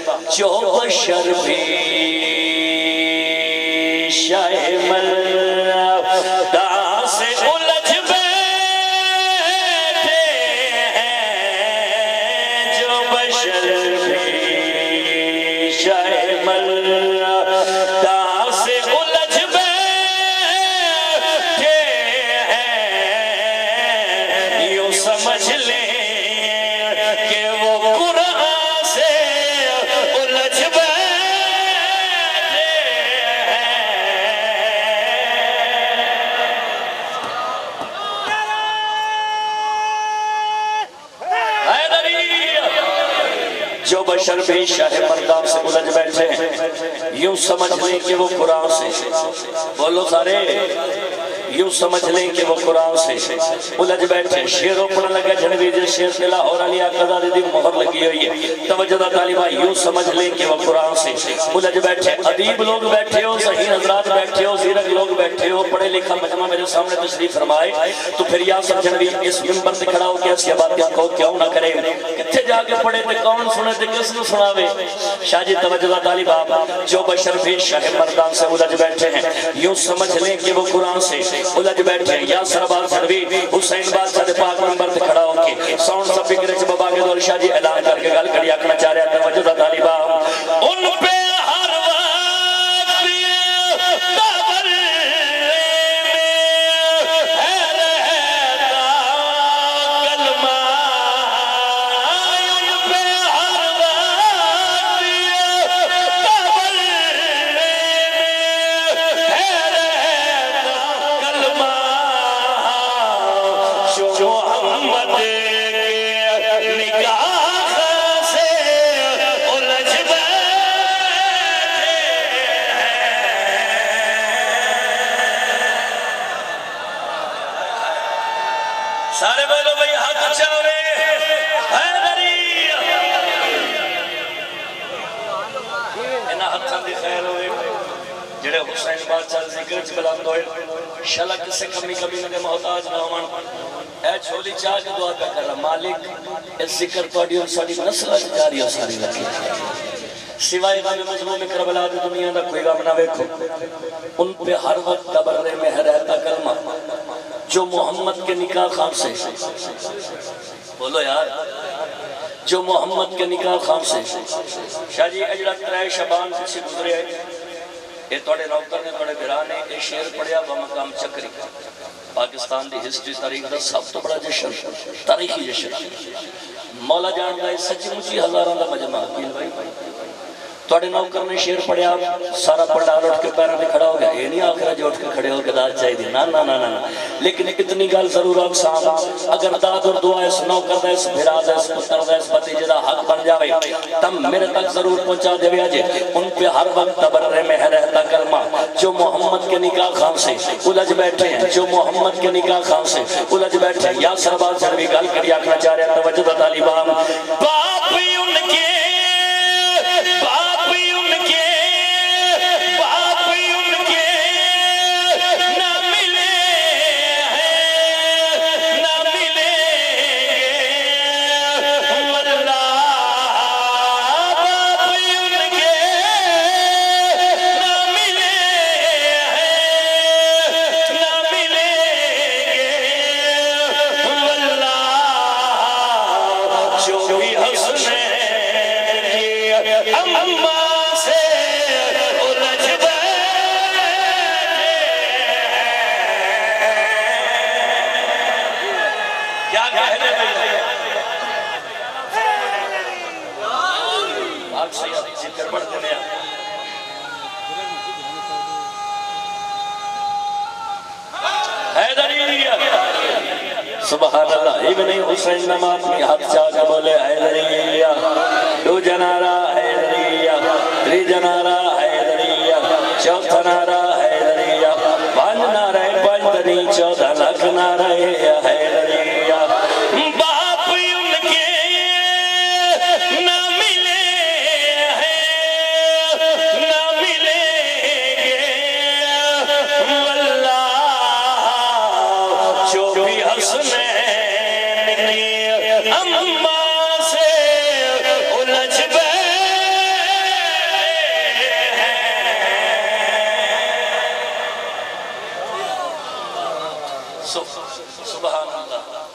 جو بشر بھی شائمل دا سے الجھ بیٹھے ہیں جو بشر بھی شائمل دا سے الجھ بیٹھے ہیں یوں سمجھ لیں کہ وہ قرآن سے الجھ بیٹھے جو بشر بھی شاہ مردان سے الجھ بیٹھے ہیں یوں سمجھ لیں کہ وہ قرآن سے بولو سارے یوں سمجھ لیں کہ وہ قرآن سے الجھ بیٹھے شیروں پڑھنے لگا جنوی جس شیر سے لاہور علی آقا دی مہر لگی ہوئی ہے توجہ طالبہ یوں سمجھ لیں کہ وہ قرآن سے الجھ بیٹھے ادیب لوگ بیٹھے ہو صحیح حضرات بیٹھے ہو زیرک لوگ بیٹھے ہو پڑھے لکھا مجمع میرے سامنے تشریف فرمائے تو پھر یاسر جنوی اس منبر سے کھڑا ہو کے ایسی باتیں کو کیوں نہ کرے کتھے جا کے پڑھے تے کون سنے تے کس نے سناوے شاہ جی توجہ طالبہ جو بشر بھی شاہ مردان سے الجھ بیٹھے ہیں یوں سمجھ لیں کہ وہ قرآن سے الجھ بیٹھے ہیں یاسر آباد جنوی حسین بادشاہ دے پاک منبر تے کھڑا ہو کے ساؤنڈ سا فکر چ بابا کے دور شاہ جی اعلان کر کے گل کری آکھنا چاہ رہا ہے توجہ طالبہ ان پہ ہر وقت قبر سارے بولو بھئی ہاتھ چاوے حیدری انہا ہتھاں دی خیر ہوئے جڑے حسین بادشاہ ذکر چ بلند ہوئے شلک سے کمی کمی نہ محتاج نہ ہون اے چھولی چاہ کے دعا پہ کر رہا مالک اس ذکر توڑی اور ساڑی نسل جاری اور ساری رکھی سوائے غم مجموع میں کربلا دی دنیا دا کوئی غم نہ ویکھو ان پہ ہر وقت تبرے میں ہے رہتا کلمہ جو محمد کے نکاح خام سے بولو یار جو محمد کے نکاح خام سے شاہ جی اجرت رہے شبان سے گزرے ہیں یہ توڑے نوکر نے توڑے برانے یہ شیر پڑیا وہ مقام چکری پاکستان دی ہسٹری تاریخ دا سب تو بڑا جشن تاریخی جشن مولا جان گئے سچی مچی ہزاران دا مجمع توڑے نوکر نے شیر پڑیا سارا پڑھا اٹھ کے پیروں پہ کھڑا ہو گیا یہ نہیں آخرہ جو اٹھ کے کھڑے ہو کے داد چاہی دی نا نا نا نا لیکن اتنی گال ضرور اقسام اگر داد اور دعا اس نوکر دا اس بھراز اس پتر دا اس بتیجے دا حق بن جاوے تم میرے تک ضرور پہنچا دے آجے ان پہ ہر وقت تبرے میں ہے رہتا کلمہ جو محمد کے نکاح خام سے الجھ بیٹھے ہیں جو محمد کے نکاح خام سے الجھ بیٹھے ہیں یا سرباز جنوی گال کری آکھنا چاہ رہے ہیں توجہ طالبان باپ ان کے سبحان اللہ ابن حسین نمات میں ہاتھ چاہ کے بولے حیدریہ دو جنارہ حیدریہ تری جنارہ حیدریہ چوتھا نارہ حیدریہ پانچ نارہ پانچ دنی چودہ لکھ نارہ حیدریہ باپ ان کے نہ ملے ہیں نہ ملیں گے واللہ جو بھی حسنین کی اماں سے الجھ بیٹھے سبحان اللہ